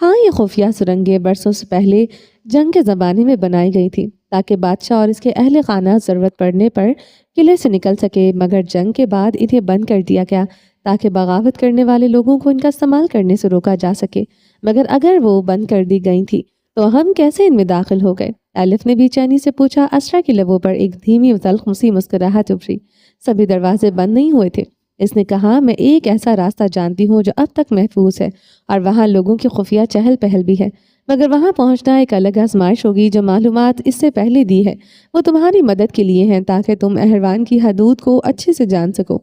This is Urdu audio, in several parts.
ہاں، یہ خفیہ سرنگیں برسوں سے پہلے جنگ کے زمانے میں بنائی گئی تھی تاکہ بادشاہ اور اس کے اہل خانہ ضرورت پڑنے پر قلعے سے نکل سکے، مگر جنگ کے بعد انہیں بند کر دیا گیا تاکہ بغاوت کرنے والے لوگوں کو ان کا استعمال کرنے سے روکا جا سکے۔ مگر اگر وہ بند کر دی گئی تھی تو ہم کیسے ان میں داخل ہو گئے؟ الف نے بے چینی سے پوچھا۔ اسرا کی لبوں پر ایک دھیمی و تلخ سی مسکراہٹ ابھری۔ سبھی دروازے بند نہیں ہوئے تھے، اس نے کہا۔ میں ایک ایسا راستہ جانتی ہوں جو اب تک محفوظ ہے اور وہاں لوگوں کی خفیہ چہل پہل بھی ہے، مگر وہاں پہنچنا ایک الگ آزمائش ہوگی۔ جو معلومات اس سے پہلے دی ہے وہ تمہاری مدد کے لیے ہیں تاکہ تم اہروان کی حدود کو اچھے سے جان سکو۔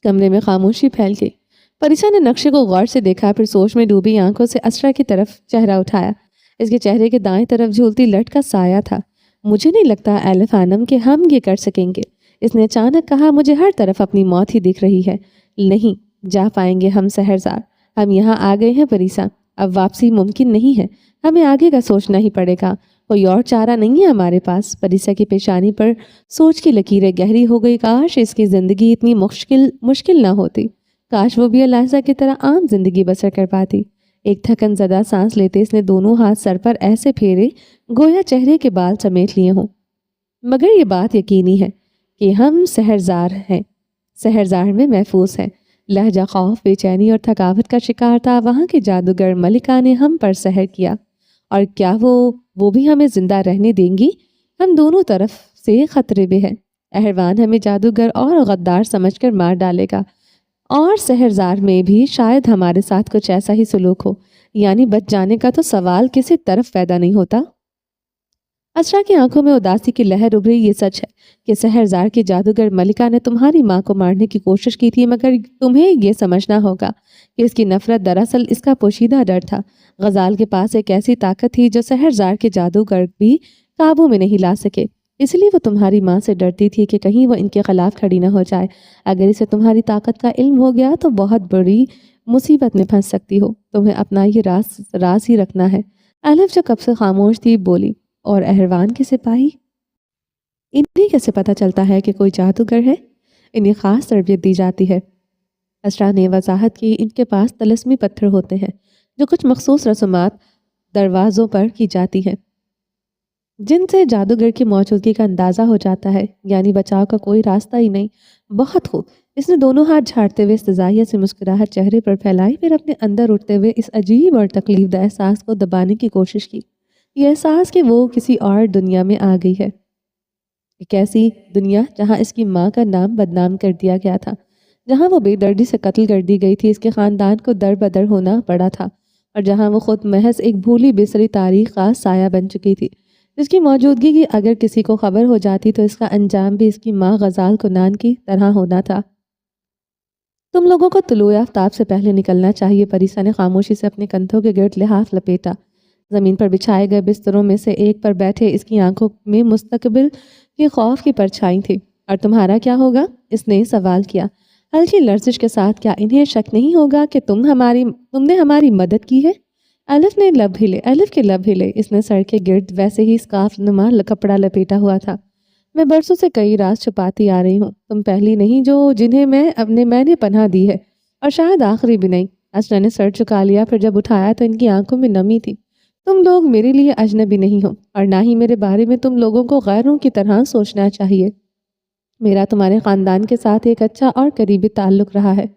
کمرے میں خاموشی پھیل گئی۔ پریشا نے نقشے کو غور سے دیکھا، پھر سوچ میں ڈوبی آنکھوں سے اسرا کی طرف چہرہ اٹھایا۔ اس کے چہرے کے دائیں طرف جھولتی لٹ کا سایہ تھا۔ مجھے نہیں لگتا الف خانم کہ ہم یہ کر سکیں گے، اس نے اچانک کہا۔ مجھے ہر طرف اپنی موت ہی دکھ رہی ہے۔ نہیں جا پائیں گے ہم سحرزار، ہم یہاں آ گئے ہیں پریسا، اب واپسی ممکن نہیں ہے، ہمیں آگے کا سوچنا ہی پڑے گا، کوئی اور چارہ نہیں ہے ہمارے پاس۔ پریسا کی پیشانی پر سوچ کی لکیریں گہری ہو گئی۔ کاش اس کی زندگی اتنی مشکل نہ ہوتی، کاش وہ بھی الائزہ کی طرح عام زندگی بسر کر پاتی۔ ایک تھکن زدہ سانس لیتے اس نے دونوں ہاتھ سر پر ایسے پھیرے گویا چہرے کے بال سمیٹ لیے ہوں۔ مگر یہ بات یقینی ہے کہ ہم سحرزار میں محفوظ ہیں۔ لہجہ خوف، بے چینی اور تھکاوٹ کا شکار تھا۔ وہاں کے جادوگر ملکہ نے ہم پر سحر کیا، اور کیا وہ بھی ہمیں زندہ رہنے دیں گی؟ ہم دونوں طرف سے خطرے میں ہیں۔ اہروان ہمیں جادوگر اور غدار سمجھ کر مار ڈالے گا، اور سحرزار میں بھی شاید ہمارے ساتھ کچھ ایسا ہی سلوک ہو، یعنی بچ جانے کا تو سوال کسی طرف پیدا نہیں ہوتا۔ اسرا کی آنکھوں میں اداسی کی لہر ابھری۔ یہ سچ ہے کہ سحرزار کی جادوگر ملکہ نے تمہاری ماں کو مارنے کی کوشش کی تھی، مگر تمہیں یہ سمجھنا ہوگا کہ اس کی نفرت دراصل اس کا پوشیدہ ڈر تھا۔ غزال کے پاس ایک ایسی طاقت تھی جو سحرزار کے جادوگر بھی قابو میں نہیں لا سکے، اس لیے وہ تمہاری ماں سے ڈرتی تھی کہ کہیں وہ ان کے خلاف کھڑی نہ ہو جائے۔ اگر اسے تمہاری طاقت کا علم ہو گیا تو بہت بڑی مصیبت میں پھنس سکتی ہو۔ تمہیں اپنا یہ راز ہی رکھنا ہے۔ الف جو کب سے خاموش تھی بولی، اور اہروان کے سپاہی؟ انہیں کیسے پتہ چلتا ہے کہ کوئی جادوگر ہے؟ انہیں خاص تربیت دی جاتی ہے۔ اسرا نے وضاحت کی۔ ان کے پاس طلسمی پتھر ہوتے ہیں جو کچھ مخصوص رسومات دروازوں پر کی جاتی ہیں، جن سے جادوگر کی موجودگی کا اندازہ ہو جاتا ہے، یعنی بچاؤ کا کوئی راستہ ہی نہیں۔ بہت خوب۔ اس نے دونوں ہاتھ جھاڑتے ہوئے استزاہیہ سے مسکراہٹ چہرے پر پھیلائی، پھر اپنے اندر اٹھتے ہوئے اس عجیب اور تکلیف دہ احساس کو دبانے کی کوشش کی۔ یہ احساس کہ وہ کسی اور دنیا میں آ گئی ہے، ایک ایسی دنیا جہاں اس کی ماں کا نام بدنام کر دیا گیا تھا، جہاں وہ بے دردی سے قتل کر دی گئی تھی، اس کے خاندان کو در بدر ہونا پڑا تھا، اور جہاں وہ خود محض ایک بھولی بسری تاریخ کا سایہ بن چکی تھی، جس کی موجودگی کی اگر کسی کو خبر ہو جاتی تو اس کا انجام بھی اس کی ماں غزال کنان کی طرح ہونا تھا۔ تم لوگوں کو طلوع آفتاب سے پہلے نکلنا چاہیے۔ پریسا نے خاموشی سے اپنے کندھوں کے گرد لحاف لپیٹا۔ زمین پر بچھائے گئے بستروں میں سے ایک پر بیٹھے اس کی آنکھوں میں مستقبل کے خوف کی پرچھائی تھی۔ اور تمہارا کیا ہوگا؟ اس نے سوال کیا ہلکی لرزش کے ساتھ۔ کیا انہیں شک نہیں ہوگا کہ تم نے ہماری مدد کی ہے؟ الف کے لب ہلے۔ اس نے سر کے گرد ویسے ہی اسکارف نما کپڑا لپیٹا ہوا تھا۔ میں برسوں سے کئی راز چھپاتی آ رہی ہوں، تم پہلی نہیں جنہیں میں نے پناہ دی ہے، اور شاید آخری بھی نہیں۔ اسرا نے سر جھکا لیا، پھر جب اٹھایا تو ان کی آنکھوں میں نمی تھی۔ تم لوگ میرے لیے اجنبی نہیں ہو، اور نہ ہی میرے بارے میں تم لوگوں کو غیروں کی طرح سوچنا چاہیے۔ میرا تمہارے خاندان کے ساتھ ایک اچھا اور قریبی تعلق رہا ہے۔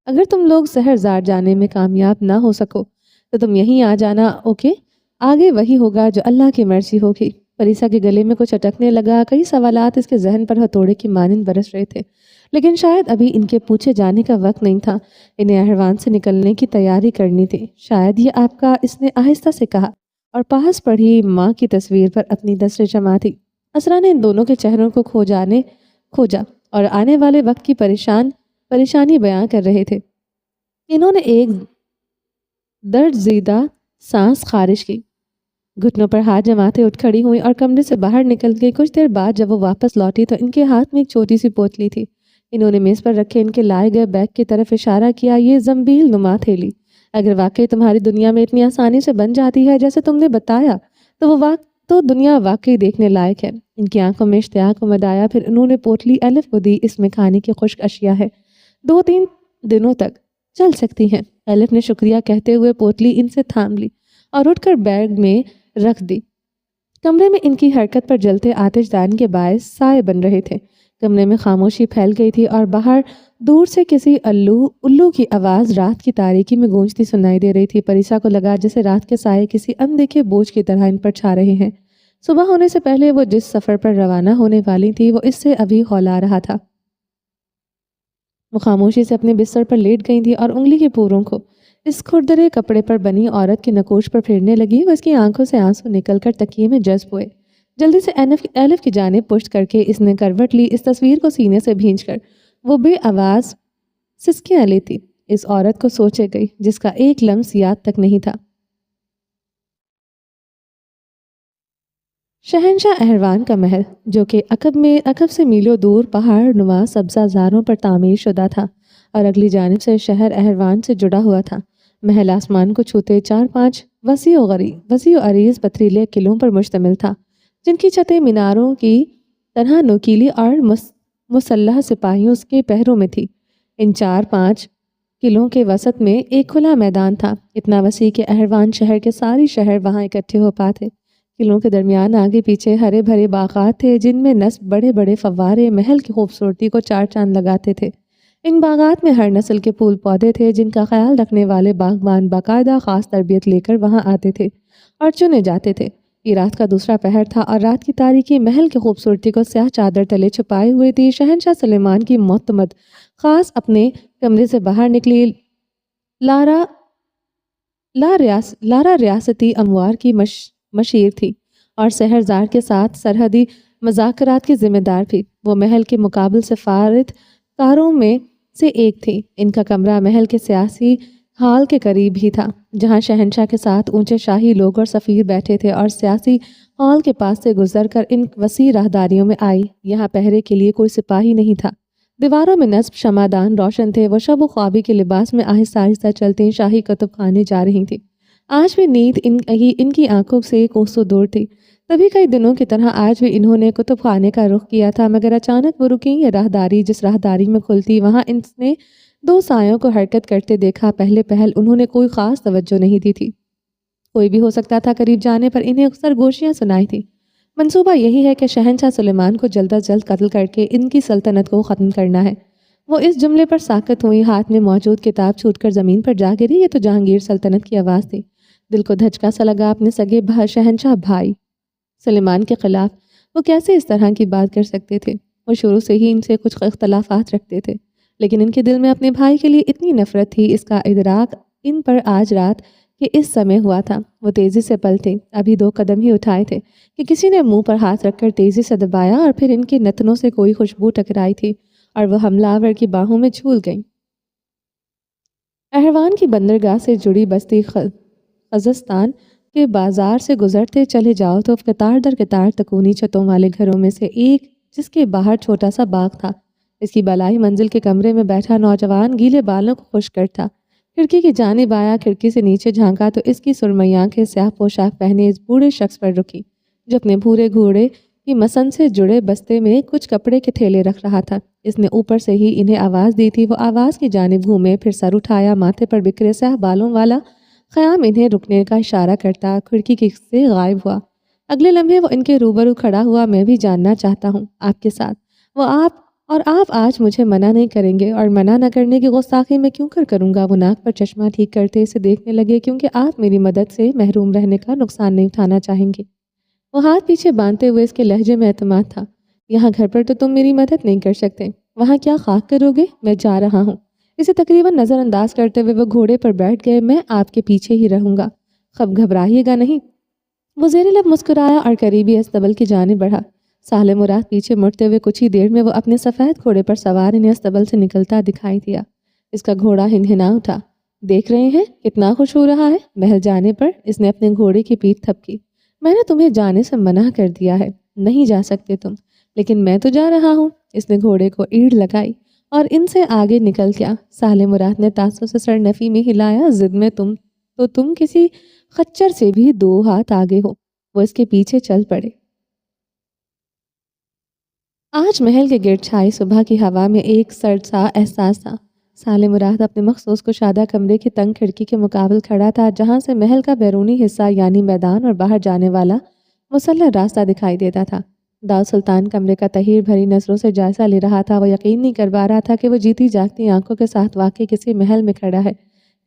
اگر تم لوگ سحرزار جانے میں کامیاب نہ ہو سکو تو تم یہیں آ جانا، اوکے؟ آگے وہی ہوگا جو اللہ کی مرضی ہوگی۔ پریسا کے گلے میں کچھ اٹکنے لگا۔ کئی سوالات اس کے ذہن پر ہتھوڑے کی مانند برس رہے تھے، لیکن شاید ابھی ان کے پوچھے جانے کا وقت نہیں تھا۔ انہیں اہروان سے نکلنے کی تیاری کرنی تھی۔ شاید یہ آپ کا، اس نے آہستہ سے کہا، اور پاس پڑھی ماں کی تصویر پر اپنی دستیں جما تھی۔ اسرا نے ان دونوں کے چہروں کو کھوجا اور آنے والے وقت کی پریشانی بیان کر رہے تھے۔ انہوں نے ایک درد زدہ سانس خارج کی، گھٹنوں پر ہاتھ جماتے اٹھ کھڑی ہوئی اور کمرے سے باہر نکل گئی۔ کچھ دیر بعد جب وہ واپس لوٹی تو ان کے ہاتھ میں ایک چھوٹی سی بوتلی تھی۔ انہوں نے میز پر رکھے ان کے لائے گئے بیگ کی طرف اشارہ کیا۔ یہ زنبیل نما تھیلی اگر واقعی تمہاری دنیا میں اتنی آسانی سے بن جاتی ہے جیسے تم نے بتایا تو دنیا واقعی دیکھنے لائق ہے۔ ان کی آنکھوں میں اشتیاق امد آیا، پھر انہوں نے پوتلی الف کو دی۔ اس میں کھانے کی خشک اشیاء ہے، 2-3 دنوں تک چل سکتی ہیں۔ الف نے شکریہ کہتے ہوئے پوتلی ان سے تھام لی اور اٹھ کر بیگ میں رکھ دی۔ کمرے میں ان کی حرکت پر جلتے آتش دان کے باعث سائے بن رہے تھے۔ کمرے میں خاموشی پھیل گئی تھی اور باہر دور سے کسی الو کی آواز رات کی تاریکی میں گونجتی سنائی دے رہی تھی۔ پریسا کو لگا جیسے رات کے سائے کسی اندیکھے بوجھ کی طرح ان پر چھا رہے ہیں۔ صبح ہونے سے پہلے وہ جس سفر پر روانہ ہونے والی تھی وہ اس سے ابھی ہولا رہا تھا۔ وہ خاموشی سے اپنے بستر پر لیٹ گئی تھی اور انگلی کے پوروں کو اس کھردرے کپڑے پر بنی عورت کی نقوش پر پھیرنے لگی۔ وہ اس کی آنکھوں سے آنسو نکل کر تکیے میں جذب ہوئے۔ جلدی سے الف کی جانب پشت کر کے اس نے کروٹ لی۔ اس تصویر کو سینے سے بھینچ کر وہ بے آواز سسکیاں لیتی اس عورت کو سوچے گئی جس کا ایک لمس یاد تک نہیں تھا۔ شہنشاہ اہروان کا محل جو کہ عقب سے میلوں دور پہاڑ نما سبزہ زاروں پر تعمیر شدہ تھا اور اگلی جانب سے شہر اہروان سے جڑا ہوا تھا۔ محل آسمان کو چھوتے 4-5 وسیع و عریض پتھریلے قلعوں پر مشتمل تھا جن کی چھتیں میناروں کی طرح نوکیلی اور مسلح سپاہیوں کے پہروں میں تھی۔ ان 4-5 قلعوں کے وسط میں ایک کھلا میدان تھا، اتنا وسیع کہ اہروان شہر کے ساری شہر وہاں اکٹھے ہو پاتے۔ قلعوں کے درمیان آگے پیچھے ہرے بھرے باغات تھے جن میں نصب بڑے بڑے فوارے محل کی خوبصورتی کو چار چاند لگاتے تھے۔ ان باغات میں ہر نسل کے پھول پودے تھے جن کا خیال رکھنے والے باغبان باقاعدہ خاص تربیت لے کر وہاں آتے تھے اور چنے جاتے تھے۔ یہ رات کا دوسرا پہر تھا اور رات کی تاریکی محل کی خوبصورتی کو سیاہ چادر تلے چھپائے ہوئے تھی۔ شہنشاہ سلیمان کی معتمد خاص اپنے کمرے سے باہر نکلی۔ لارا ریاستی اموار کی مشیر تھی اور سحرزار کے ساتھ سرحدی مذاکرات کی ذمہ دار تھی۔ وہ محل کے مقابل سفارت کاروں میں سے ایک تھی۔ ان کا کمرہ محل کے سیاسی ہال کے قریب ہی تھا جہاں شہنشاہ کے ساتھ اونچے شاہی لوگ اور سفیر بیٹھے تھے اور سیاسی ہال کے پاس سے گزر کر ان وسیع راہداریوں میں آئی۔ یہاں پہرے کے لیے کوئی سپاہی نہیں تھا۔ دیواروں میں نصب شمعدان روشن تھے۔ وہ شب و خوابی کے لباس میں آہستہ آہستہ چلتی شاہی کتب خانے جا رہی تھی۔ آج بھی نیند ان کی آنکھوں سے کوسوں دور تھی۔ تبھی کئی دنوں کی طرح آج بھی انہوں نے کتب خانے کا رخ کیا تھا، مگر اچانک وہ رکی۔ یہ راہداری جس راہداری میں کھلتی وہاں ان نے 2 سایوں کو حرکت کرتے دیکھا۔ پہلے پہل انہوں نے کوئی خاص توجہ نہیں دی تھی۔ کوئی بھی ہو سکتا تھا۔ قریب جانے پر انہیں اکثر گوشیاں سنائی تھی۔ منصوبہ یہی ہے کہ شہنشاہ سلیمان کو جلد از جلد قتل کر کے ان کی سلطنت کو ختم کرنا ہے۔ وہ اس جملے پر ساکت ہوئی، ہاتھ میں موجود کتاب چھوٹ کر زمین پر جا گری۔ یہ تو جہانگیر سلطنت کی آواز تھی۔ دل کو دھچکا سا لگا اپنے سگے شہنشاہ بھائی سلیمان کے خلاف وہ کیسے اس طرح کی بات کر سکتے تھے۔ وہ شروع سے ہی ان سے کچھ اختلافات رکھتے تھے لیکن ان کے دل میں اپنے بھائی کے لیے اتنی نفرت تھی۔ اس کا ادراک ان پر آج رات کے اس سمے ہوا تھا۔ وہ تیزی سے پلٹے، ابھی 2 قدم ہی اٹھائے تھے کہ کسی نے منہ پر ہاتھ رکھ کر تیزی سے دبایا اور پھر ان کے نتنوں سے کوئی خوشبو ٹکرائی تھی اور وہ حملہ آور کی باہوں میں جھول گئیں۔ اہروان کی بندرگاہ سے جڑی بستی خزستان کے بازار سے گزرتے چلے جاؤ تو قطار در قطار تکونی چھتوں والے گھروں میں سے ایک جس کے باہر چھوٹا سا باغ تھا۔ اس کی بالائی منزل کے کمرے میں بیٹھا نوجوان گیلے بالوں کو خشک کرتا۔ کھڑکی کی جانب آیا، کھڑکی سے نیچے جھانکا تو اس کی سرمئی آنکھیں سیاہ پوشاک پہنے اس بوڑھے شخص پر رکی جو اپنے بھورے گھوڑے کی مسن سے جڑے بستے میں کچھ کپڑے کے تھیلے رکھ رہا تھا۔ اس نے اوپر سے ہی انہیں آواز دی تھی۔ وہ آواز کی جانب گھومے، پھر سر اٹھایا، ماتھے پر بکھرے سیاہ بالوں والا خیام انہیں رکنے کا اشارہ کرتا کھڑکی سے غائب ہوا۔ اگلے لمحے وہ ان کے روبرو کھڑا ہوا۔ میں بھی جاننا چاہتا ہوں آپ کے ساتھ آپ آج مجھے منع نہیں کریں گے، اور منع نہ کرنے کی گستاخی میں کیوں کروں گا؟ وہ ناک پر چشمہ ٹھیک کرتے اسے دیکھنے لگے، کیونکہ آپ میری مدد سے محروم رہنے کا نقصان نہیں اٹھانا چاہیں گے۔ وہ ہاتھ پیچھے باندھتے ہوئے اس کے لہجے میں اعتماد تھا۔ یہاں گھر پر تو تم میری مدد نہیں کر سکتے، وہاں کیا خاک کرو گے؟ میں جا رہا ہوں۔ اسے تقریباً نظر انداز کرتے ہوئے وہ گھوڑے پر بیٹھ گئے۔ میں آپ کے پیچھے ہی رہوں گا، گھبرائیے گا نہیں۔ وہ زیر لب مسکرایا اور قریبی استبل کی جانب بڑھا۔ سالے مراد پیچھے مڑتے ہوئے کچھ ہی دیر میں وہ اپنے سفید گھوڑے پر سوار انہیں استبل سے نکلتا دکھائی دیا۔ اس کا گھوڑا ہنہنا اٹھا۔ دیکھ رہے ہیں کتنا خوش ہو رہا ہے؟ محل جانے پر اس نے اپنے گھوڑے کی پیٹھ تھپکی۔ میں نے تمہیں جانے سے منع کر دیا ہے، نہیں جا سکتے تم، لیکن میں تو جا رہا ہوں۔ اس نے گھوڑے کو ایڑ لگائی اور ان سے آگے نکل گیا۔ سالے مراد نے تاسو سے سر نفی میں ہلایا۔ ضد میں تم کسی خچر سے بھی 2 ہاتھ آگے ہو۔ وہ اس کے پیچھے چل پڑے۔ آج محل کے گرد چھائی صبح کی ہوا میں ایک سرد سا احساس تھا۔ سالم مراد اپنے مخصوص کشادہ کمرے کی تنگ کھڑکی کے مقابل کھڑا تھا، جہاں سے محل کا بیرونی حصہ یعنی میدان اور باہر جانے والا مسلح راستہ دکھائی دیتا تھا۔ داؤد سلطان کمرے کا تحیر بھری نظروں سے جائزہ لے رہا تھا۔ وہ یقین نہیں کر پا رہا تھا کہ وہ جیتی جاگتی آنکھوں کے ساتھ واقعی کسی محل میں کھڑا ہے،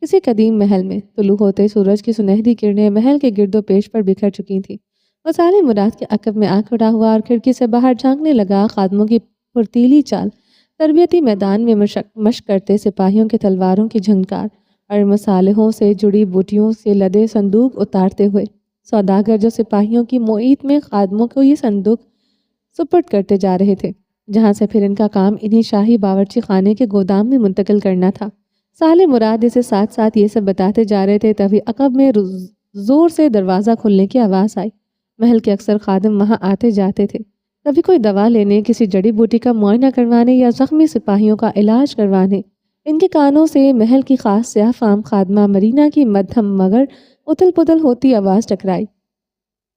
کسی قدیم محل میں۔ طلوع ہوتے سورج کی سنہری کرنیں محل کے گرد و پیش پر بکھر چکی تھیں۔ وہ سالم مراد کے عقب میں آ کھڑا ہوا اور کھڑکی سے باہر جھانکنے لگا۔ خادموں کی پھرتیلی چال، تربیتی میدان میں مشق کرتے سپاہیوں کے تلواروں کی جھنکار اور مصالحوں سے جڑی بوٹیوں سے لدے صندوق اتارتے ہوئے سوداگر جو سپاہیوں کی معیت میں خادموں کو یہ صندوق سپرد کرتے جا رہے تھے، جہاں سے پھر ان کا کام انہیں شاہی باورچی خانے کے گودام میں منتقل کرنا تھا۔ سالم مراد اسے ساتھ ساتھ یہ سب بتاتے جا رہے تھے، تبھی عقب میں زور سے دروازہ کھلنے کی آواز آئی۔ محل کے اکثر خادم وہاں آتے جاتے تھے، کبھی کوئی دوا لینے، کسی جڑی بوٹی کا معائنہ کروانے یا زخمی سپاہیوں کا علاج کروانے۔ ان کے کانوں سے محل کی خاص سیاہ فام خادمہ مرینا کی مدھم مگر اتل پتل ہوتی آواز ٹکرائی۔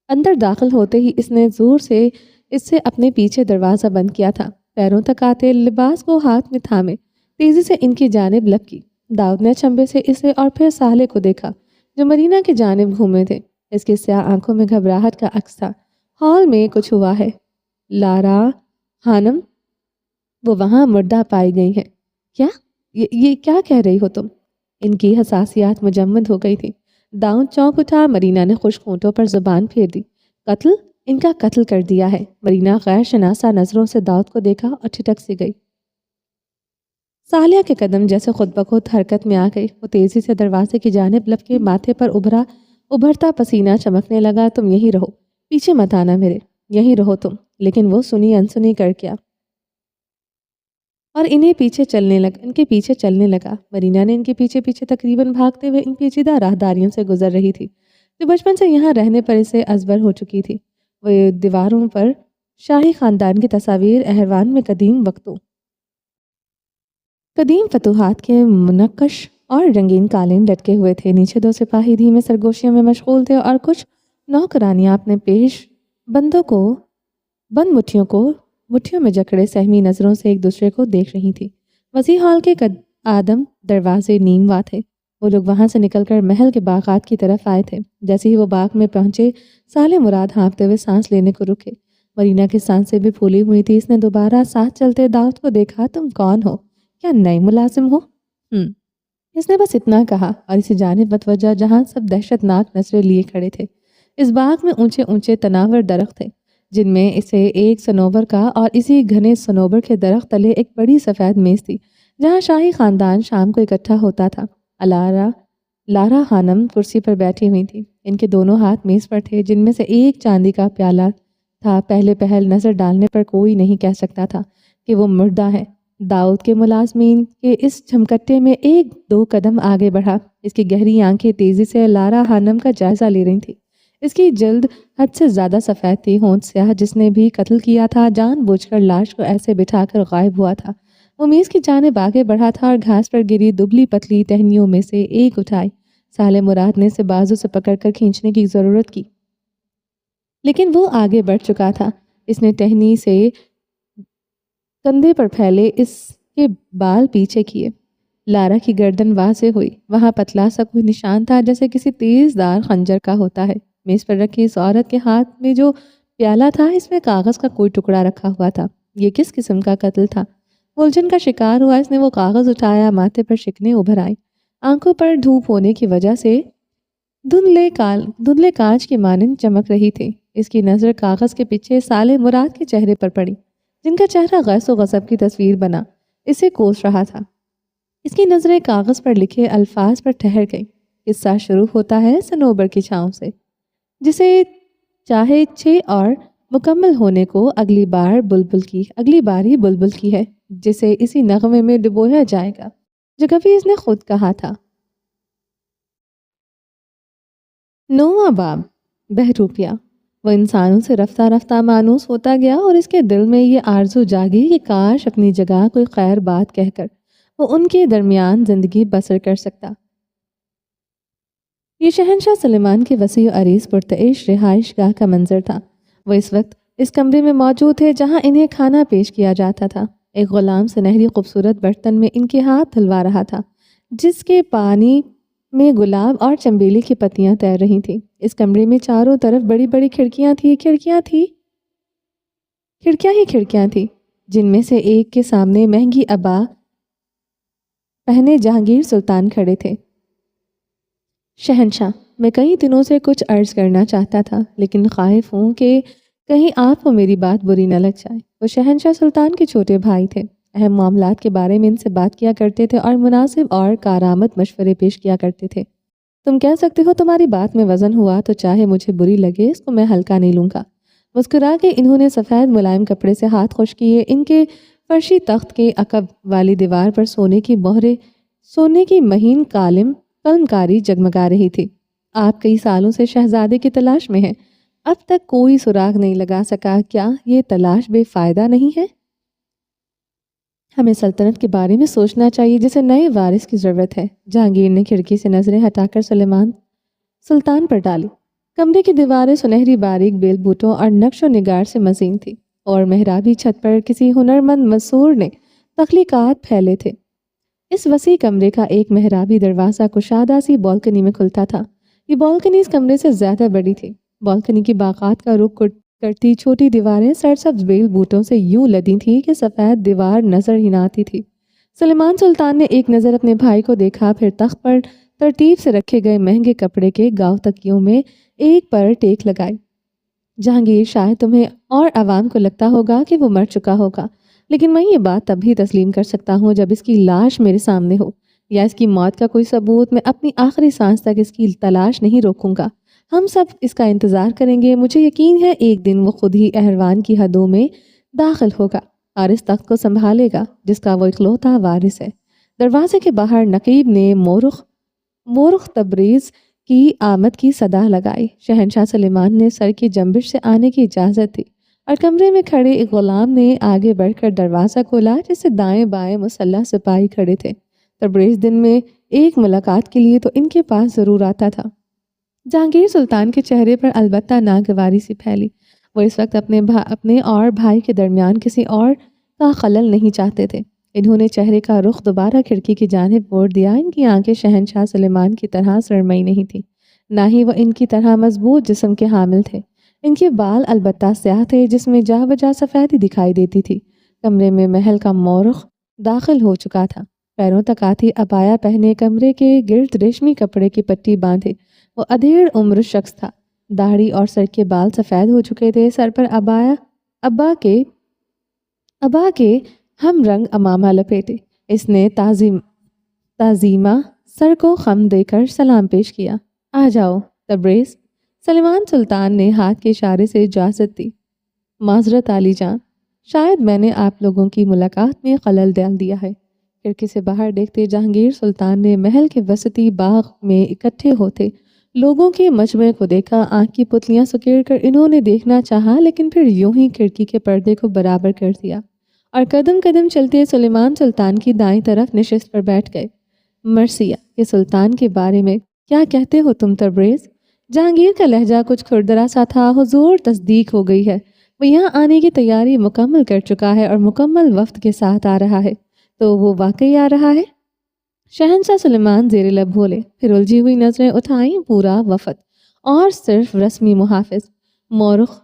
اندر داخل ہوتے ہی اس نے زور سے اس سے اپنے پیچھے دروازہ بند کیا تھا۔ پیروں تک آتے لباس کو ہاتھ میں تھامے تیزی سے ان کی جانب لپکی۔ داؤد نے چنبے سے اسے اور پھر سالے کو دیکھا جو مرینا کی جانب گھومے تھے۔ اس کی سیاہ آنکھوں میں گھبراہٹ کا عکس تھا۔ ہال میں کچھ ہوا ہے لارا خانم، وہ وہاں مردہ پائی گئی ہیں۔ کیا؟ یہ کیا کہہ رہی ہو تم؟ ان کی حساسیات مجمد ہو گئی تھی۔ داؤد چونک اٹھا۔ مرینا نے خشک ہونٹوں پر زبان پھیر دی۔ قتل؟ ان کا قتل کر دیا ہے۔ مرینا غیر شناسہ نظروں سے داؤد کو دیکھا اور ٹھٹک سی گئی۔ سالیہ کے قدم جیسے خود بخود حرکت میں آ گئی۔ وہ تیزی سے دروازے کی جانب لپکے، ماتھے پر ابھرتا پسینہ چمکنے لگا۔ تم یہی رہو، پیچھے مت آنا میرے، یہی رہو تم۔ لیکن وہ سنی انسنی کر کیا اور ان کے پیچھے چلنے لگا۔ مرینا نے ان کے پیچھے پیچھے تقریباً بھاگتے ہوئے ان پیچیدہ راہداریوں سے گزر رہی تھی جو بچپن سے یہاں رہنے پر اسے ازبر ہو چکی تھی۔ وہ دیواروں پر شاہی خاندان کی تصاویر، اہروان میں قدیم فتوحات کے منقش اور رنگین قالین لٹکے ہوئے تھے۔ نیچے دو سپاہی دھیمے سرگوشیوں میں مشغول تھے اور کچھ نوکرانیاں اپنے پیش بند مٹھیوں میں جکڑے سہمی نظروں سے ایک دوسرے کو دیکھ رہی تھی۔ وسیع ہال کے آدم دروازے نیم وا تھے۔ وہ لوگ وہاں سے نکل کر محل کے باغات کی طرف آئے تھے۔ جیسے ہی وہ باغ میں پہنچے، سالم مراد ہانپتے ہوئے سانس لینے کو رکے۔ مرینا کی سانسیں بھی پھولی ہوئی تھی۔ اس نے دوبارہ ساتھ چلتے داؤد کو دیکھا۔ تم کون ہو؟ کیا نئے ملازم ہو؟ اس نے بس اتنا کہا اور اسی جانب متوجہ جہاں سب دہشت ناک نظریں لیے کھڑے تھے۔ اس باغ میں اونچے اونچے تناور درخت تھے جن میں اسے ایک صنوبر کا اور اسی گھنے صنوبر کے درخت تلے ایک بڑی سفید میز تھی جہاں شاہی خاندان شام کو اکٹھا ہوتا تھا۔ لارا خانم کرسی پر بیٹھی ہوئی تھی۔ ان کے دونوں ہاتھ میز پر تھے جن میں سے ایک چاندی کا پیالہ تھا۔ پہلے پہل نظر ڈالنے پر کوئی نہیں کہہ سکتا تھا کہ وہ مردہ ہے۔ داؤد کے ملازمین کے اس جھمکٹے میں ایک دو قدم آگے بڑھا۔ اس کی گہری آنکھیں تیزی سے لارا خانم کا جائزہ لے رہی تھی۔ اس کی جلد حد سے زیادہ سفید تھی۔ ہونٹ سیاہ جس نے بھی قتل کیا تھا جان بوجھ کر لاش کو ایسے بٹھا کر غائب ہوا تھا۔ وہ میز کی جانب آگے بڑھا تھا اور گھاس پر گری دبلی پتلی ٹہنیوں میں سے ایک اٹھائی۔ سالم مراد نے اسے بازو سے پکڑ کر کھینچنے کی ضرورت کی لیکن وہ آگے بڑھ چکا تھا۔ اس نے ٹہنی سے کندھے پر پھیلے اس کے بال پیچھے کیے۔ لارا کی گردن واضح ہوئی۔ وہاں پتلا سا کوئی نشان تھا جیسے کسی تیز دار خنجر کا ہوتا ہے۔ میز پر رکھی اس عورت کے ہاتھ میں جو پیالہ تھا اس میں کاغذ کا کوئی ٹکڑا رکھا ہوا تھا۔ یہ کس قسم کا قتل تھا؟ الجھن کا شکار ہوا۔ اس نے وہ کاغذ اٹھایا، ماتھے پر شکنیں ابھر آئیں۔ آنکھوں پر دھوپ ہونے کی وجہ سے دھندلے کانچ کی مانند چمک رہی تھی۔ اس کی نظر کاغذ کے پیچھے سالم مراد کے چہرے پر پڑی جن کا چہرہ غیظ و غضب کی تصویر بنا اسے کوس رہا تھا۔ اس کی نظریں کاغذ پر لکھے الفاظ پر ٹھہر گئی۔ قصہ شروع ہوتا ہے صنوبر کی چھاؤں سے جسے چاہے چھے اور مکمل ہونے کو اگلی بار ہی بلبل کی ہے جسے اسی نغمے میں ڈبویا جائے گا جو کبھی اس نے خود کہا تھا۔ 9واں باب بہروپیہ۔ وہ انسانوں سے رفتہ رفتہ مانوس ہوتا گیا اور اس کے دل میں یہ آرزو جاگی کہ کاش اپنی جگہ کوئی خیر بات کہہ کر وہ ان کے درمیان زندگی بسر کر سکتا۔ یہ شہنشاہ سلیمان کے وسیع و عریض پرتعیش رہائش گاہ کا منظر تھا۔ وہ اس وقت اس کمرے میں موجود تھے جہاں انہیں کھانا پیش کیا جاتا تھا۔ ایک غلام سنہری خوبصورت برتن میں ان کے ہاتھ دھلوا رہا تھا، جس کے پانی میں گلاب اور چنبیلی کی پتیاں تیر رہی تھیں۔ اس کمرے میں چاروں طرف بڑی بڑی کھڑکیاں تھیں، جن میں سے ایک کے سامنے مہنگی عبا پہنے جہانگیر سلطان کھڑے تھے۔ شہنشاہ، میں کئی دنوں سے کچھ عرض کرنا چاہتا تھا، لیکن خائف ہوں کہ کہیں آپ کو میری بات بری نہ لگ جائے۔ وہ شہنشاہ سلطان کے چھوٹے بھائی تھے، اہم معاملات کے بارے میں ان سے بات کیا کرتے تھے اور مناسب اور کارآمد مشورے پیش کیا کرتے تھے۔ تم کہہ سکتے ہو تمہاری بات میں وزن ہوا تو چاہے مجھے بری لگے، اس کو میں ہلکا نہیں لوں گا۔ مسکرا کے انہوں نے سفید ملائم کپڑے سے ہاتھ خشک کیے۔ ان کے فرشی تخت کے عقب والی دیوار پر سونے کی مہین قلمکاری جگمگا رہی تھی۔ آپ کئی سالوں سے شہزادے کی تلاش میں ہیں، اب تک کوئی سراغ نہیں لگا سکا، کیا یہ تلاش بے فائدہ نہیں ہے؟ ہمیں سلطنت کے بارے میں سوچنا چاہیے جسے نئے وارث کی ضرورت ہے۔ جہانگیر نے کھڑکی سے نظریں ہٹا کر سلیمان سلطان پر ڈالی۔ کمرے کی دیواریں سنہری باریک بیل بوٹوں اور نقش و نگار سے مزین تھی، اور محرابی چھت پر کسی ہنرمند مسحور نے تخلیقات پھیلے تھے۔ اس وسیع کمرے کا ایک محرابی دروازہ کشادہ سی بالکنی میں کھلتا تھا۔ یہ بالکنی اس کمرے سے زیادہ بڑی تھی۔ بالکنی کی باغات کا رخ کرتی چھوٹی دیواریں سرسبز بیل بوٹوں سے یوں لدی تھی کہ سفید دیوار نظر ہی نہ آتی تھی۔ سلیمان سلطان نے ایک نظر اپنے بھائی کو دیکھا، پھر تخت پر ترتیب سے رکھے گئے مہنگے کپڑے کے گاؤ تکیوں میں ایک پر ٹیک لگائی۔ جہانگیر، شاید تمہیں اور عوام کو لگتا ہوگا کہ وہ مر چکا ہوگا، لیکن میں یہ بات تب بھی تسلیم کر سکتا ہوں جب اس کی لاش میرے سامنے ہو، یا اس کی موت کا کوئی ثبوت۔ میں اپنی آخری سانس تک اس کی تلاش نہیں روکوں گا۔ ہم سب اس کا انتظار کریں گے۔ مجھے یقین ہے ایک دن وہ خود ہی احروان کی حدوں میں داخل ہوگا اور اس تخت کو سنبھالے گا جس کا وہ اکلوتا وارث ہے۔ دروازے کے باہر نقیب نے مورخ تبریز کی آمد کی صدا لگائی۔ شہنشاہ سلیمان نے سر کی جنبش سے آنے کی اجازت دی اور کمرے میں کھڑے ایک غلام نے آگے بڑھ کر دروازہ کھولا، جس سے دائیں بائیں مسلح سپاہی کھڑے تھے۔ تبریز دن میں ایک ملاقات کے لیے تو ان کے پاس ضرور آتا تھا۔ جہانگیر سلطان کے چہرے پر البتہ ناگواری سی پھیلی۔ وہ اس وقت اپنے اور بھائی کے درمیان کسی اور کا خلل نہیں چاہتے تھے۔ انہوں نے چہرے کا رخ دوبارہ کھڑکی کی جانب موڑ دیا۔ ان کی آنکھیں شہنشاہ سلیمان کی طرح سرمئی نہیں تھیں، نہ ہی وہ ان کی طرح مضبوط جسم کے حامل تھے۔ ان کے بال البتہ سیاہ تھے، جس میں جا بجا سفیدی دکھائی دیتی تھی۔ کمرے میں محل کا مورخ داخل ہو چکا تھا، پیروں تک آتی عبایا پہنے، کمرے کے گرد ریشمی کپڑے کی پٹی باندھے۔ وہ ادھیڑ عمر شخص تھا، داڑھی اور سر کے بال سفید ہو چکے تھے۔ سر پر ابا کے ہم رنگ امامہ لپیٹے، اس نے تعظیمہ سر کو خم دے کر سلام پیش کیا۔ آ جاؤ تبریز۔ سلیمان سلطان نے ہاتھ کے اشارے سے اجازت دی۔ معذرت عالی جان، شاید میں نے آپ لوگوں کی ملاقات میں خلل ڈال دیا ہے۔ کھڑکی سے باہر دیکھتے جہانگیر سلطان نے محل کے وسطی باغ میں اکٹھے ہوتے لوگوں کے مجمع کو دیکھا۔ آنکھ کی پتلیاں سکیڑ کر انہوں نے دیکھنا چاہا، لیکن پھر یوں ہی کھڑکی کے پردے کو برابر کر دیا اور قدم قدم چلتے سلیمان سلطان کی دائیں طرف نشست پر بیٹھ گئے۔ مرثیہ کے سلطان کے بارے میں کیا کہتے ہو تم تبریز؟ جہانگیر کا لہجہ کچھ کھردرا سا تھا۔ حضور، تصدیق ہو گئی ہے، وہ یہاں آنے کی تیاری مکمل کر چکا ہے اور مکمل وفد کے ساتھ آ رہا ہے۔ تو وہ واقعی آ رہا ہے؟ شہنشاہ سلیمان زیر لب بولے، پھر الجھی ہوئی نظریں اٹھائیں۔ پورا وفد اور صرف رسمی محافظ؟ مورخ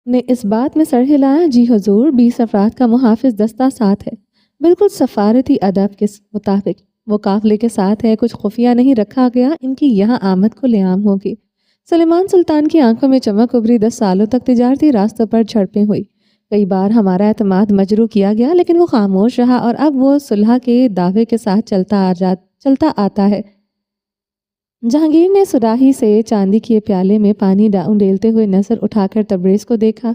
نے اس بات میں سر ہلایا۔ جی حضور، 20 افراد کا محافظ دستہ ساتھ ہے، بالکل سفارتی ادب کے مطابق وہ قافلے کے ساتھ ہے، کچھ خفیہ نہیں رکھا گیا۔ ان کی یہاں آمد کو لیام ہوگی۔ سلیمان سلطان کی آنکھوں میں چمک ابھری۔ 10 سالوں تک تجارتی راستوں پر جھڑپیں ہوئی، کئی بار ہمارا اعتماد مجروح کیا گیا، لیکن وہ خاموش رہا اور اب وہ صلح کے دعوے کے ساتھ چلتا آتا ہے۔ جہانگیر نے سراہی سے چاندی کے پیالے میں پانی ڈیلتے ہوئے نظر اٹھا کر تبریز کو دیکھا،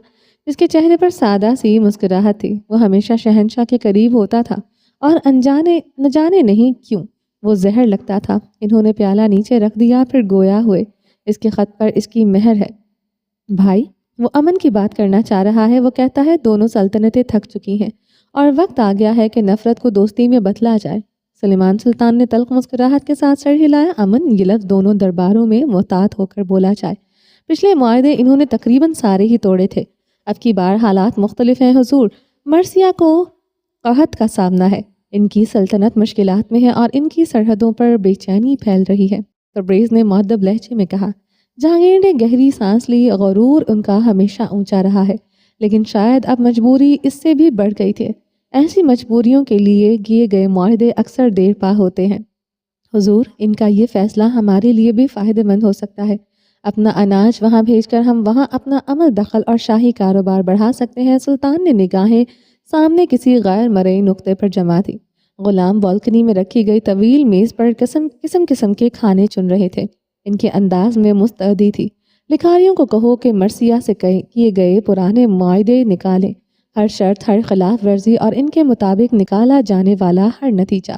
جس کے چہرے پر سادہ سی مسکراہٹ تھی۔ وہ ہمیشہ شہنشاہ کے قریب ہوتا تھا اور نہ جانے نہیں کیوں وہ زہر لگتا تھا۔ انہوں نے پیالہ نیچے رکھ دیا، پھر گویا ہوئے، اس کے خط پر اس کی مہر ہے۔ بھائی، وہ امن کی بات کرنا چاہ رہا ہے۔ وہ کہتا ہے دونوں سلطنتیں تھک چکی ہیں اور وقت آ گیا ہے کہ نفرت کو دوستی میں بدلا جائے۔ سلیمان سلطان نے تلخ مسکراہٹ کے ساتھ سر ہلایا۔ امن، یہ لفظ دونوں درباروں میں محتاط ہو کر بولا جائے۔ پچھلے معاہدے انہوں نے تقریباً سارے ہی توڑے تھے، اب کی بار حالات مختلف ہیں حضور۔ مرثیہ کو قحط کا سامنا ہے۔ ان کی سلطنت مشکلات میں ہے اور ان کی سرحدوں پر بے چینی پھیل رہی ہے۔ تبریز نے مؤدب لہجے میں کہا۔ جہانگیر نے گہری سانس لی، غرور ان کا ہمیشہ اونچا رہا ہے، لیکن شاید اب مجبوری اس سے بھی بڑھ گئی تھی۔ ایسی مجبوریوں کے لیے کیے گئے معاہدے اکثر دیر پا ہوتے ہیں۔ حضور، ان کا یہ فیصلہ ہمارے لیے بھی فائدہ مند ہو سکتا ہے۔ اپنا اناج وہاں بھیج کر ہم وہاں اپنا عمل دخل اور شاہی کاروبار بڑھا سکتے ہیں۔ سلطان نے نگاہیں سامنے کسی غیر مرئی نقطے پر جما دی۔ غلام بالکنی میں رکھی گئی طویل میز پر قسم کے کھانے چن رہے تھے۔ ان کے انداز میں مستعدی تھی۔ لکھاریوں کو کہو کہ مرثیہ سے کیے گئے پرانے معاہدے نکالیں، ہر شرط، ہر خلاف ورزی اور ان کے مطابق نکالا جانے والا ہر نتیجہ۔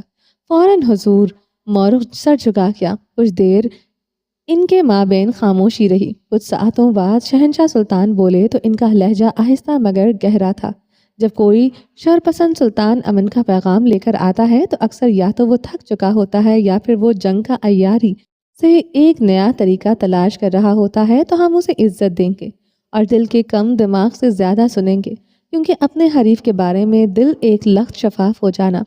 فوراً حضور مورخ سر جھکا کیا۔ کچھ دیر ان کے مابین خاموشی رہی۔ کچھ ساعتوں بعد شہنشاہ سلطان بولے تو ان کا لہجہ آہستہ مگر گہرا تھا۔ جب کوئی شرپسند سلطان امن کا پیغام لے کر آتا ہے تو اکثر یا تو وہ تھک چکا ہوتا ہے یا پھر وہ جنگ کا عیاری سے ایک نیا طریقہ تلاش کر رہا ہوتا ہے، تو ہم اسے عزت دیں گے اور دل کے کم دماغ سے زیادہ سنیں گے، کیونکہ اپنے حریف کے بارے میں دل ایک لخت شفاف ہو جانا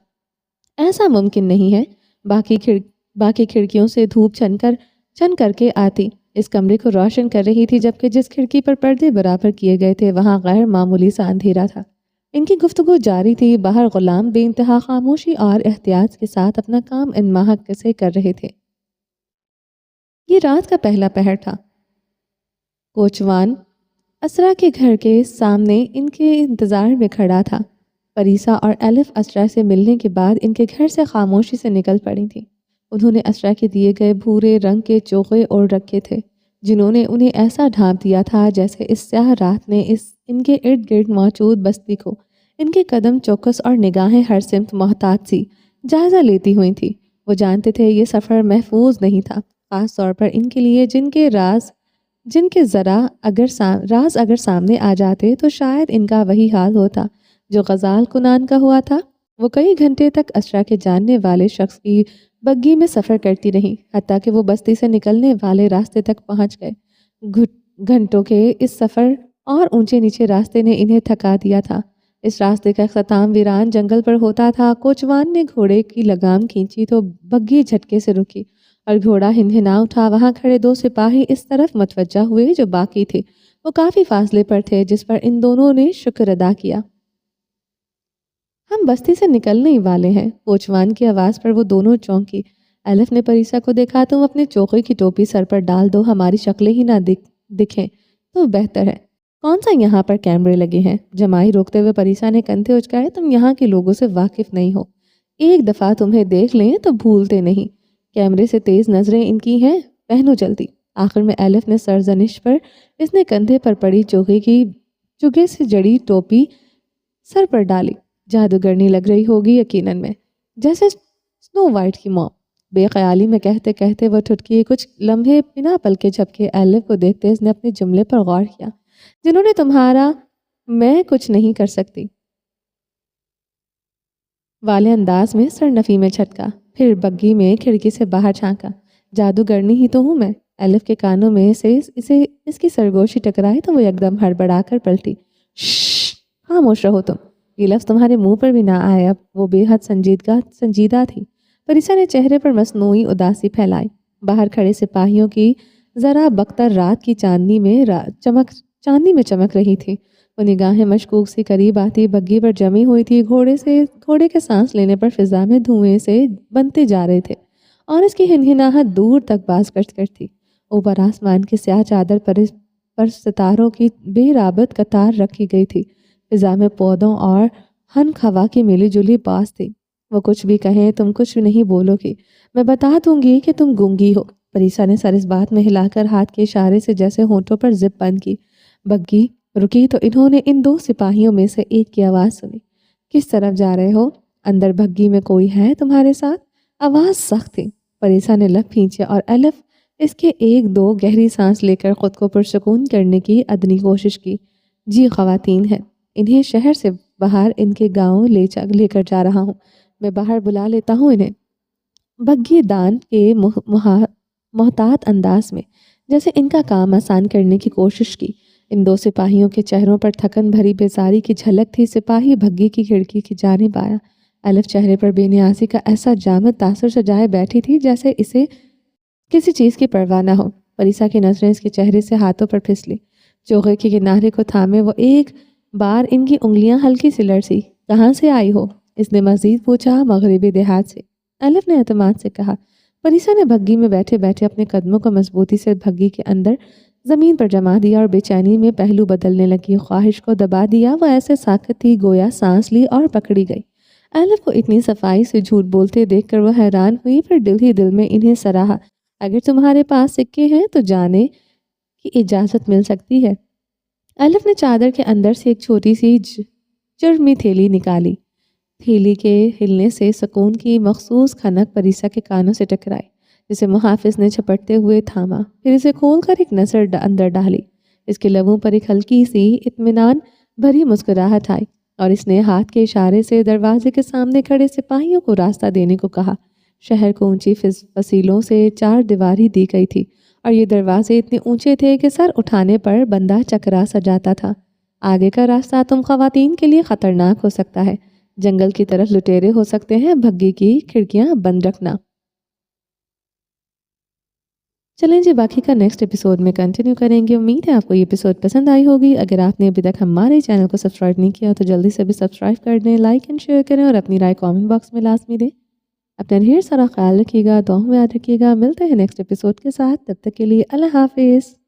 ایسا ممکن نہیں ہے۔ باقی کھڑکیوں سے دھوپ چھن کر کے آتی اس کمرے کو روشن کر رہی تھی، جبکہ جس کھڑکی پر پردے برابر کیے گئے تھے وہاں غیر معمولی سا اندھیرا تھا۔ ان کی گفتگو جاری تھی۔ باہر غلام بے انتہا خاموشی اور احتیاط کے ساتھ اپنا کام انماہک سے کر رہے تھے۔ یہ رات کا پہلا پہر تھا۔ کوچوان اسرا کے گھر کے سامنے ان کے انتظار میں کھڑا تھا۔ پریسا اور ایلف اسرا سے ملنے کے بعد ان کے گھر سے خاموشی سے نکل پڑی تھیں۔ انہوں نے اسرا کے دیے گئے بھورے رنگ کے چوغے اوڑھ رکھے تھے، جنہوں نے انہیں ایسا ڈھانپ دیا تھا جیسے اس سیاہ رات نے ان کے ارد گرد موجود بستی کو۔ ان کے قدم چوکس اور نگاہیں ہر سمت محتاط سی جائزہ لیتی ہوئی تھی۔ وہ جانتے تھے یہ سفر محفوظ نہیں تھا، خاص طور پر ان کے لیے جن کے راز اگر سامنے آ جاتے تو شاید ان کا وہی حال ہوتا جو غزال کنان کا ہوا تھا۔ وہ کئی گھنٹے تک اسرا کے جاننے والے شخص کی بگی میں سفر کرتی رہیں، حتیٰ کہ وہ بستی سے نکلنے والے راستے تک پہنچ گئے۔ گھنٹوں کے اس سفر اور اونچے نیچے راستے نے انہیں تھکا دیا تھا۔ اس راستے کا اختتام ویران جنگل پر ہوتا تھا۔ کوچوان نے گھوڑے کی لگام کھینچی تو بگی جھٹکے سے رکی اور گھوڑا ہنہنا اٹھا۔ وہاں کھڑے دو سپاہی اس طرف متوجہ ہوئے جو باقی تھے۔ وہ کافی فاصلے پر تھے، جس پر ان دونوں نے شکر ادا کیا۔ ہم بستی سے نکلنے ہی والے ہیں۔ کوچوان کی آواز پر وہ دونوں چونکی۔ ایلف نے پریسا کو دیکھا۔ تم اپنے چوکے کی ٹوپی سر پر ڈال دو، ہماری شکلیں ہی نہ دکھیں تو بہتر ہے۔ کون سا یہاں پر کیمرے لگے ہیں؟ جمائی روکتے ہوئے پریسا نے کندھے اچکائے۔ تم یہاں کے لوگوں سے واقف نہیں ہو، ایک دفعہ تمہیں دیکھ لیں تو بھولتے نہیں۔ کیمرے سے تیز نظریں ان کی ہیں، پہنو جلدی۔ آخر میں ایلف نے سرزنش پر اس نے کندھے پر پڑی چوگے سے جڑی ٹوپی سر پر ڈالی۔ جادوگرنی لگ رہی ہوگی یقیناً میں، جیسے سنو وائٹ کی موم۔ بے خیالی میں کہتے کہتے وہ ٹھٹکی۔ کچھ لمحے بنا پلکے جھپکے ایلف کو دیکھتے اس نے اپنے جملے پر غور کیا۔ جنہوں نے تمہارا میں کچھ نہیں کر سکتی والے انداز میں سر نفی میں جھٹکا، پھر بگی میں کھڑکی سے باہر جھانکا۔ جادوگرنی ہی تو ہوں میں۔ ایلف کے کانوں میں سے اس کی سرگوشی ٹکرائی تو وہ یکدم ہڑبڑا کر پلٹی۔ شش، خاموش رہو تم، یہ لفظ تمہارے منہ پر بھی نہ آئے۔ اب وہ بے حد سنجیدہ تھی۔ پریسا نے چہرے پر مصنوعی اداسی پھیلائی۔ باہر کھڑے سپاہیوں کی ذرا بختر رات کی چاندنی میں چمک رہی تھی۔ وہ نگاہیں مشکوک سی قریب آتی بگی پر جمی ہوئی تھی۔ گھوڑے کے سانس لینے پر فضا میں دھوئیں سے بنتے جا رہے تھے اور اس کی ہنہناہٹ دور تک باز تھی۔ اوپر آسمان کی سیاہ چادر پر ستاروں کی بے رابط قطار رکھی گئی تھی۔ فضا میں پودوں اور ہنک ہوا کی ملی جلی باس تھی۔ وہ کچھ بھی کہیں تم کچھ نہیں بولو گی، میں بتا دوں گی کہ تم گونگی ہو۔ پریسا نے سر اس بات میں ہلا کر ہاتھ کے اشارے سے جیسے ہونٹوں پر زپ بند کی۔ بگی رکی تو انہوں نے ان دو سپاہیوں میں سے ایک کی آواز سنی۔ کس طرف جا رہے ہو؟ اندر بگی میں کوئی ہے تمہارے ساتھ؟ آواز سخت تھی۔ پریسا نے لب کھینچے اور ایلف اس کے ایک دو گہری سانس لے کر خود کو پرسکون کرنے کی ادنی کوشش کی۔ جی خواتین ہیں، انہیں شہر سے باہر ان کے گاؤں لے کر جا رہا ہوں، میں باہر بلا لیتا ہوں انہیں۔ بگی دان کے محتاط انداز میں جیسے ان کا کام آسان کرنے کی کوشش کی۔ ان دو سپاہیوں کے چہروں پر تھکن بھری بیزاری کی جھلک تھی۔ سپاہی بھگی کی کھڑکی کی جانب آیا۔ الف چہرے پر بے نیازی کا ایسا جامد تاثر سجائے بیٹھی تھی جیسے اسے کسی چیز کی پرواہ نہ ہو۔ پریسا کی نظریں اس کے چہرے سے ہاتھوں پر پھسلی۔ چوغے کے کنارے کو تھامے وہ ایک بار ان کی انگلیاں ہلکی سی لرزی۔ کہاں سے آئی ہو؟ اس نے مزید پوچھا۔ مغربی دیہات سے، الف نے اعتماد سے کہا۔ پریسا نے بھگی میں بیٹھے بیٹھے اپنے قدموں کو مضبوطی سے بھگی کے اندر زمین پر جما دیا اور بے چینی میں پہلو بدلنے لگی۔ خواہش کو دبا دیا۔ وہ ایسے ساکت تھی گویا سانس لی اور پکڑی گئی۔ الف کو اتنی صفائی سے جھوٹ بولتے دیکھ کر وہ حیران ہوئی، پھر دل ہی دل میں انہیں سراہا۔ اگر تمہارے پاس سکے ہیں تو جانے کی اجازت مل سکتی ہے۔ الف نے چادر کے اندر سے ایک چھوٹی سی چرمی تھیلی نکالی۔ تھیلی کے ہلنے سے سکون کی مخصوص کھنک پریسا کے کانوں سے ٹکرائی، جسے محافظ نے جھپٹتے ہوئے تھاما، پھر اسے کھول کر ایک نظر اندر ڈالی۔ اس کے لبوں پر ایک ہلکی سی اطمینان بھری مسکراہٹ آئی اور اس نے ہاتھ کے اشارے سے دروازے کے سامنے کھڑے سپاہیوں کو راستہ دینے کو کہا۔ شہر کو اونچی فصیلوں سے چار دیواری دی گئی تھی اور یہ دروازے اتنے اونچے تھے کہ سر اٹھانے پر بندہ چکرا سا جاتا تھا۔ آگے کا راستہ تم خواتین کے لیے خطرناک ہو سکتا ہے، جنگل کی طرف لٹیرے ہو سکتے ہیں، بھگی کی کھڑکیاں بند رکھنا۔ چلیں جی، باقی کا نیکسٹ ایپیسوڈ میں کنٹینیو کریں گے۔ امید ہے آپ کو یہ ایپیسوڈ پسند آئی ہوگی۔ اگر آپ نے ابھی تک ہمارے چینل کو سبسکرائب نہیں کیا تو جلدی سے بھی سبسکرائب کر دیں، لائک اینڈ شیئر کریں اور اپنی رائے کامنٹ باکس میں لازمی دیں۔ اپنا ڈھیر سارا خیال رکھیے گا، دعاؤں میں یاد رکھیے گا۔ ملتے ہیں نیکسٹ ایپیسوڈ کے ساتھ، تب تک کے لیے اللہ حافظ۔